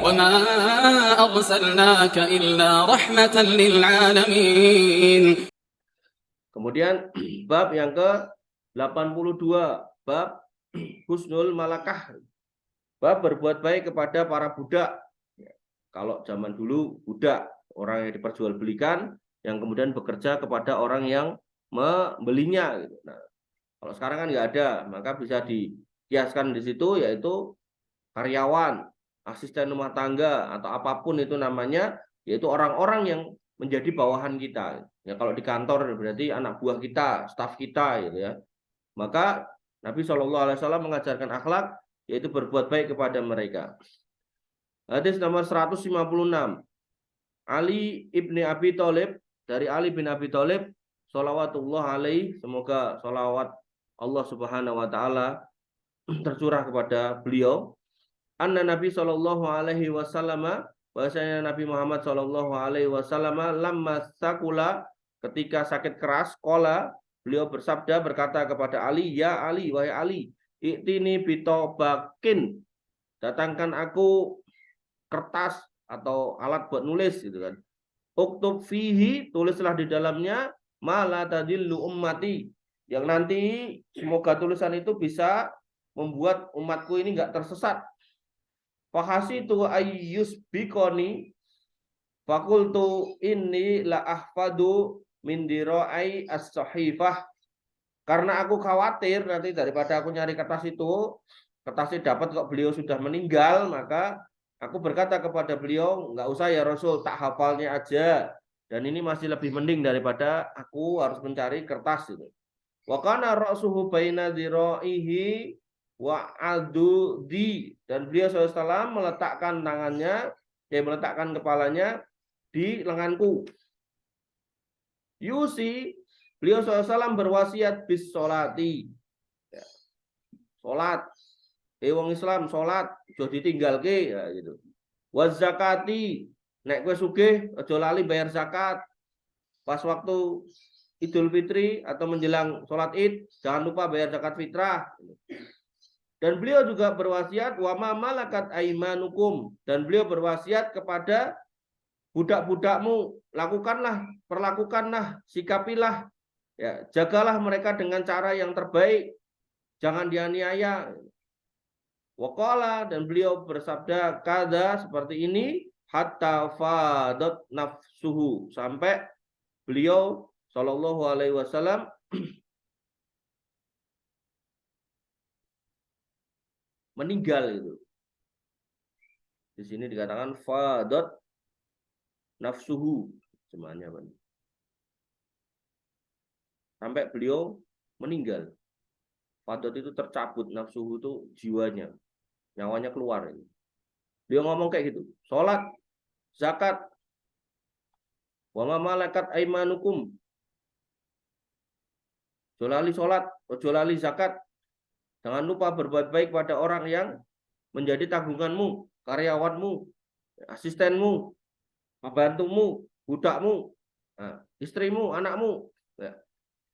وما أرسلناك إلا رحمة للعالمين. Kemudian bab yang ke-82, bab husnul malakah, bab berbuat baik kepada para budak. Kalau zaman dulu budak, orang yang diperjualbelikan yang kemudian bekerja kepada orang yang membelinya. Nah, kalau sekarang kan nggak ada, maka bisa dikiaskan di situ, yaitu karyawan, asisten rumah tangga, atau apapun itu namanya, yaitu orang-orang yang menjadi bawahan kita. Ya, kalau di kantor berarti anak buah kita, staf kita, gitu ya. Maka Nabi SAW mengajarkan akhlak, yaitu berbuat baik kepada mereka. Hadis nomor 156. Ali ibni Abi Thalib, dari Ali bin Abi Thalib, sholawatullah alaih, semoga sholawat Allah Subhanahu wa taala tercurah kepada beliau. Anna Nabi sallallahu alaihi wasallam, bahwasanya Nabi Muhammad sallallahu alaihi wasallam lamma sakula, ketika sakit keras, qala, beliau bersabda, berkata kepada Ali, ya Ali, wahai Ali, i'tini bitobakin, datangkan aku kertas atau alat buat nulis, gitu kan. Uktub fihi, tulislah di dalamnya, ma la tadillu ummati, yang nanti semoga tulisan itu bisa membuat umatku ini enggak tersesat. Fahasitu ayyus bikoni, fakultu inni la ahfadu min dirai as-sahifah, karena aku khawatir nanti daripada aku nyari kertas itu, kertasnya dapat kok beliau sudah meninggal, maka aku berkata kepada beliau, enggak usah ya Rasul, tak hafalnya aja, dan ini masih lebih mending daripada aku harus mencari kertas itu. Wa kana ra'suhu baina diraihi wa adudi, dan beliau SAW meletakkan tangannya, meletakkan kepalanya di lenganku. Yusi, beliau SAW berwasiat bis sholati, ya, sholat, wong Islam sholat aja ditinggalke, ya gitu. Wa zakati, nek kowe sugih aja lali bayar zakat. Pas waktu Idul Fitri atau menjelang sholat Id, jangan lupa bayar zakat fitrah. Dan beliau juga berwasiat wa ma malakat aimanukum, dan beliau berwasiat kepada budak-budakmu, perlakukanlah, sikapilah, ya, jagalah mereka dengan cara yang terbaik, jangan dianiaya. Waqala, dan beliau bersabda kada, seperti ini, hatta fadat nafsuhu, sampai beliau sallallahu alaihi wasallam meninggal itu. Di sini dikatakan fadat nafsuhu, semuanya Pak. Sampai beliau meninggal. Fadat itu tercabut, nafsuhu itu jiwanya, nyawanya keluar. Beliau ngomong kayak gitu, sholat, zakat, wa ma malakat aimanukum, jolali sholat, jolali zakat, jangan lupa berbuat baik pada orang yang menjadi tanggunganmu, karyawanmu, asistenmu, pembantumu, budakmu, nah, istrimu, anakmu. Ya.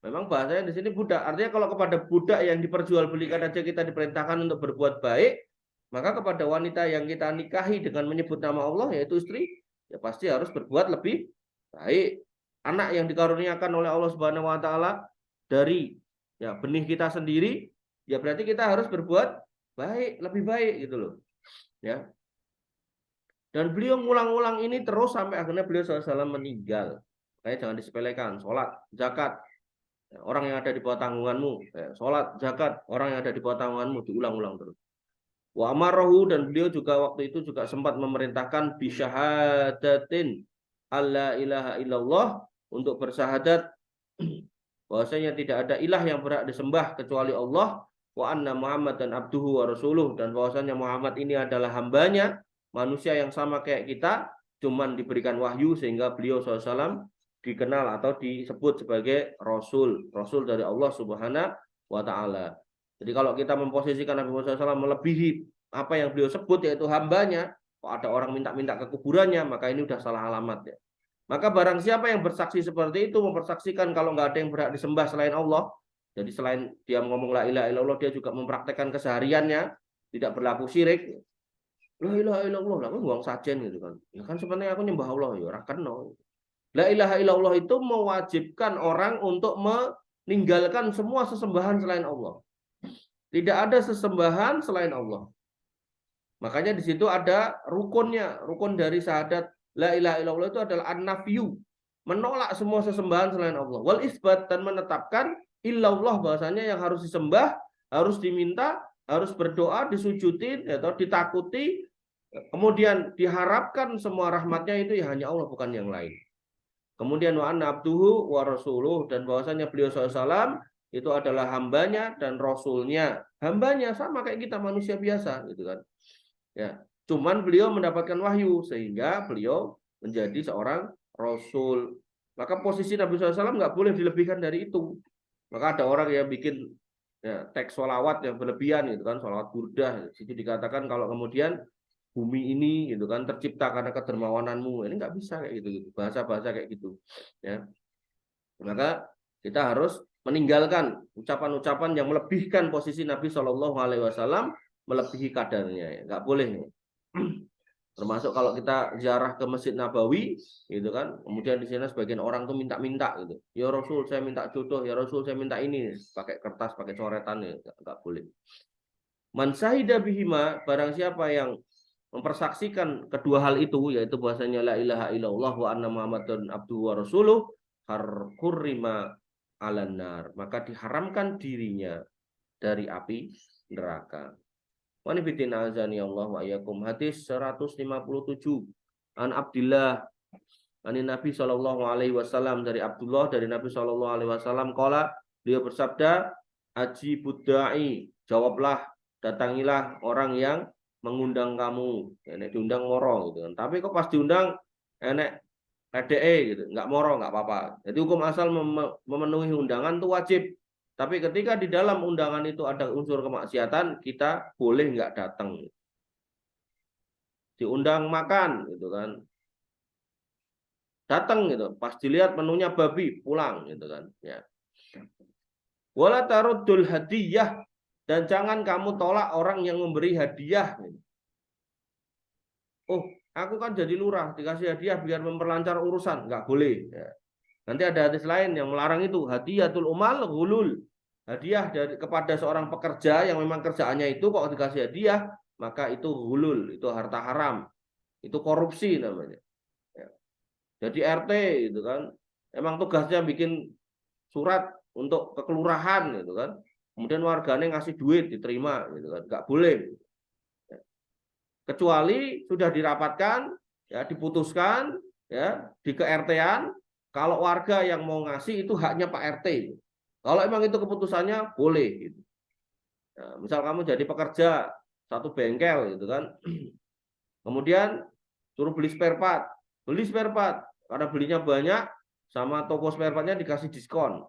Memang bahasanya di sini budak. Artinya kalau kepada budak yang diperjualbelikan aja kita diperintahkan untuk berbuat baik, maka kepada wanita yang kita nikahi dengan menyebut nama Allah, yaitu istri, ya pasti harus berbuat lebih baik. Anak yang dikaruniakan oleh Allah Subhanahu wa taala dari, ya, benih kita sendiri, ya berarti kita harus berbuat baik, lebih baik gitu loh. Ya. Dan beliau ngulang-ulang ini terus sampai akhirnya beliau SAW meninggal. Makanya jangan disepelekan, sholat, zakat, orang yang ada di bawah tanggunganmu, sholat, zakat, orang yang ada di bawah tanggunganmu, diulang-ulang terus. Wa amarahu, dan beliau juga waktu itu juga sempat memerintahkan bisyahadatin alla ilaha illallah, untuk bersyahadat bahwasanya tidak ada ilah yang berhak disembah kecuali Allah, wa anna Muhammadan abduhu wa rasuluh, dan bahwasanya Muhammad ini adalah hambanya, manusia yang sama kayak kita, cuman diberikan wahyu sehingga beliau SAW dikenal atau disebut sebagai Rasul dari Allah Subhanahu wa Ta'ala. Jadi kalau kita memposisikan Nabi Muhammad SAW melebihi apa yang beliau sebut, yaitu hambanya, kok ada orang minta-minta ke kuburannya, maka ini udah salah alamat ya. Maka barang siapa yang bersaksi seperti itu, mempersaksikan kalau nggak ada yang berhak disembah selain Allah, jadi selain dia ngomong la ilaha illallah, dia juga mempraktekkan kesehariannya, tidak berlaku syirik, La ilaha illallah, lah kan buang sajen gitu kan. Ya kan sebenarnya aku nyembah Allah ya ora kena. La ilaha illallah itu mewajibkan orang untuk meninggalkan semua sesembahan selain Allah. Tidak ada sesembahan selain Allah. Makanya di situ ada rukunnya, rukun dari syahadat la ilaha illallah itu adalah an-nafyu, menolak semua sesembahan selain Allah. Wal isbat, dan menetapkan illallah, bahasanya yang harus disembah, harus diminta, harus berdoa, disujudin atau ditakuti, kemudian diharapkan semua rahmatnya itu ya hanya Allah, bukan yang lain. Kemudian wa anna abduhu wa rasuluh, dan bahwasanya beliau SAW itu adalah hambanya dan rasulnya. Hambanya sama kayak kita manusia biasa gitu kan. Ya, cuman beliau mendapatkan wahyu sehingga beliau menjadi seorang rasul. Maka posisi Nabi SAW nggak boleh dilebihkan dari itu. Maka ada orang yang bikin ya, teks sholawat yang berlebihan gitu kan, sholawat burdah. Situ dikatakan kalau kemudian bumi ini gitu kan tercipta karena kedermawananmu, ini nggak bisa kayak gitu, bahasa-bahasa kayak gitu. Ya, maka kita harus meninggalkan ucapan-ucapan yang melebihkan posisi Nabi SAW, melebihi kadarnya, ya. Nggak boleh. Termasuk kalau kita ziarah ke Masjid Nabawi, gitu kan, kemudian di sana sebagian orang tuh minta-minta gitu, ya Rasul saya minta jodoh, ya Rasul saya minta ini, pakai kertas, pakai coretan, ya nggak boleh. Man syahida bihima, barang siapa yang mempersaksikan kedua hal itu, yaitu bahasanya la ilaha illallah wa anna muhammadun abduhu wa rasuluh, harkurima alanar, maka diharamkan dirinya dari api neraka. Wanibitin azani Allah wa iyyakum. Hadis 157. An Abdillah ani Nabi sallallahu alaihi wasallam, dari Abdullah dari Nabi sallallahu alaihi wasallam qala, beliau bersabda, aji budai, jawablah, datangilah orang yang mengundang kamu. Enek diundang moro gitu kan. Tapi kok pas diundang enek LDE gitu, nggak moro nggak apa-apa. Jadi hukum asal memenuhi undangan itu wajib. Tapi ketika di dalam undangan itu ada unsur kemaksiatan, kita boleh nggak datang. Diundang makan, gitu kan, datang gitu. Pas dilihat menunya babi, pulang, gitu kan. Ya. Wala taruddul hadiyah, dan jangan kamu tolak orang yang memberi hadiah. Oh, aku kan jadi lurah, dikasih hadiah biar memperlancar urusan, nggak boleh. Ya. Nanti ada hadis lain yang melarang itu, hadiyatul umal ghulul. Hadiah kepada seorang pekerja yang memang kerjaannya itu kok dikasih hadiah, maka itu ghulul, itu harta haram. Itu korupsi namanya. Ya. Jadi RT gitu kan, emang tugasnya bikin surat untuk kekelurahan gitu kan. Kemudian warganya ngasih duit diterima gitu kan, nggak boleh. Ya. Kecuali sudah dirapatkan, ya diputuskan ya di ke-RT-an, kalau warga yang mau ngasih itu haknya Pak RT. Kalau emang itu keputusannya boleh gitu. Nah, misal kamu jadi pekerja satu bengkel gitu kan. Kemudian suruh beli spare part. Beli spare part karena belinya banyak, sama toko spare partnya dikasih diskon.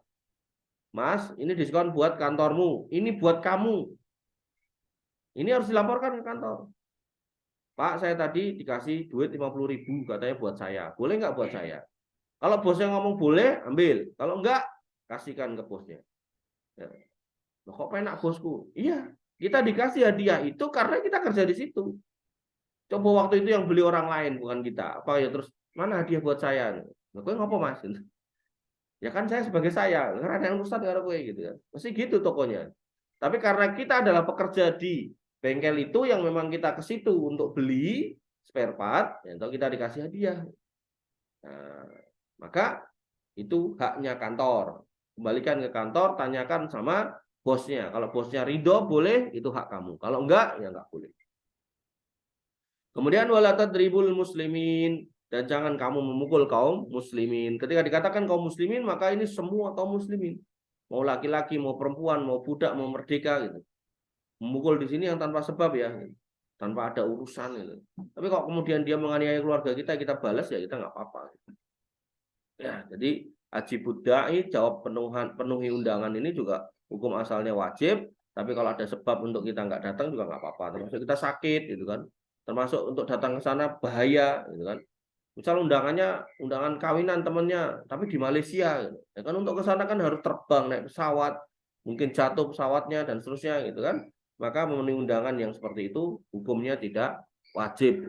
Mas, ini diskon buat kantormu, ini buat kamu. Ini harus dilaporkan ke kantor. Pak, saya tadi dikasih duit 50.000 katanya buat saya. Boleh nggak buat saya? Kalau bosnya ngomong boleh, ambil. Kalau enggak, kasihkan ke bosnya. Ya. Loh, kok penak bosku? Iya, kita dikasih hadiah itu karena kita kerja di situ. Coba waktu itu yang beli orang lain, bukan kita. Apa ya, terus mana hadiah buat saya? Loh, gue ngapa mas? Ya kan saya sebagai saya, karena yang urusan dengan gue gitu kan. Mesti gitu tokonya. Tapi karena kita adalah pekerja di bengkel itu yang memang kita ke situ untuk beli spare part, ya, atau kita dikasih hadiah. Nah, maka itu haknya kantor. Kembalikan ke kantor, tanyakan sama bosnya. Kalau bosnya ridho boleh, itu hak kamu. Kalau enggak, ya enggak boleh. Kemudian wala tadribul muslimin, dan jangan kamu memukul kaum muslimin. Ketika dikatakan kaum muslimin, maka ini semua kaum muslimin. Mau laki-laki, mau perempuan, mau budak, mau merdeka gitu. Memukul di sini yang tanpa sebab ya, tanpa ada urusan gitu. Tapi kalau kemudian dia menganiaya keluarga kita balas ya kita nggak apa-apa. Ya, jadi haji budai, jawab penuhi undangan ini juga hukum asalnya wajib. Tapi kalau ada sebab untuk kita nggak datang juga nggak apa-apa. Termasuk kita sakit gitu kan. Termasuk untuk datang ke sana bahaya gitu kan. Misal undangan kawinan temennya, tapi di Malaysia gitu. Ya kan, untuk ke sana kan harus terbang naik pesawat, mungkin jatuh pesawatnya dan seterusnya gitu kan. Maka memenuhi undangan yang seperti itu hukumnya tidak wajib.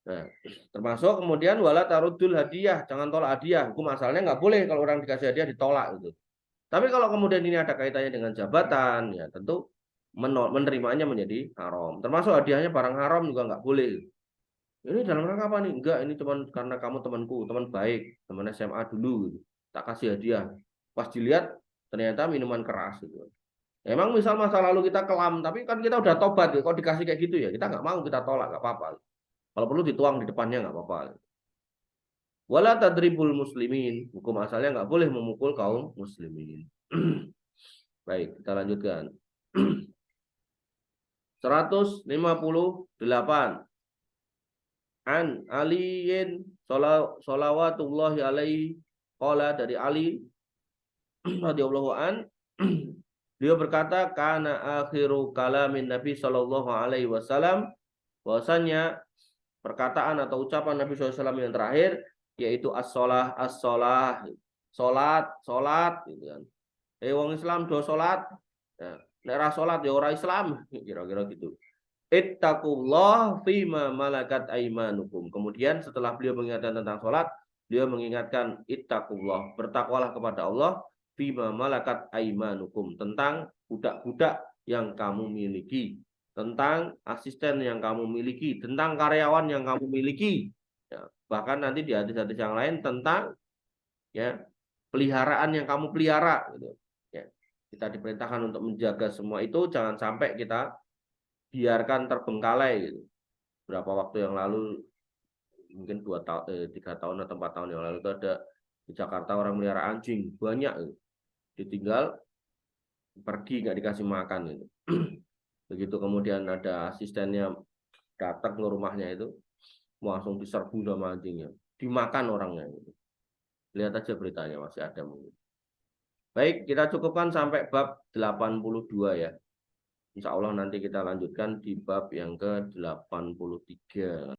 Nah, termasuk kemudian wala tarudul hadiah, jangan tolak hadiah. Hukum asalnya nggak boleh kalau orang dikasih hadiah ditolak gitu. Tapi kalau kemudian ini ada kaitannya dengan jabatan, ya tentu menerimanya menjadi haram. Termasuk hadiahnya barang haram juga nggak boleh. Ini dalam rangka apa nih? Enggak, ini cuma karena kamu temanku, teman baik, teman SMA dulu gitu. Tak kasih hadiah. Pas dilihat ternyata minuman keras gitu. Emang misal masa lalu kita kelam, tapi kan kita udah tobat, gitu. Kalau dikasih kayak gitu ya, kita nggak mau, kita tolak, nggak apa-apa. Kalau perlu dituang di depannya nggak apa-apa. Wala tadribul muslimin, hukum asalnya nggak boleh memukul kaum muslimin. Baik, kita lanjutkan. 158. An Aliin sholawatullahi alaihi qala, dari Ali radhiyallahu an, beliau berkata, kana akhiru kalamin Nabi sallallahu alaihi wasallam, bahwasanya perkataan atau ucapan Nabi SAW yang terakhir yaitu as-sholah, as-sholah, salat gitu kan. Wong Islam do salat, ya, nek ra salat ya ora Islam, kira-kira gitu. Ittaqullah fima malakat aimanukum. Kemudian setelah beliau mengingatkan tentang sholat, beliau mengingatkan ittaqullah, bertakwalah kepada Allah, fima malakat aimanukum, tentang budak-budak yang kamu miliki, tentang asisten yang kamu miliki, tentang karyawan yang kamu miliki. Ya, bahkan nanti di hadis-hadis yang lain tentang ya peliharaan yang kamu pelihara gitu. Ya, kita diperintahkan untuk menjaga semua itu, jangan sampai kita biarkan terbengkalai gitu. Berapa waktu yang lalu, mungkin 3 tahun atau 4 tahun yang lalu itu ada di Jakarta orang melihara anjing banyak gitu. Ditinggal pergi nggak dikasih makan gitu. Begitu kemudian ada asistennya datang ke rumahnya itu, langsung diserbu sama anjingnya, dimakan orangnya gitu. Lihat aja beritanya, masih ada mungkin. Baik, kita cukupkan sampai bab 82 ya. Insya Allah nanti kita lanjutkan di bab yang ke-83.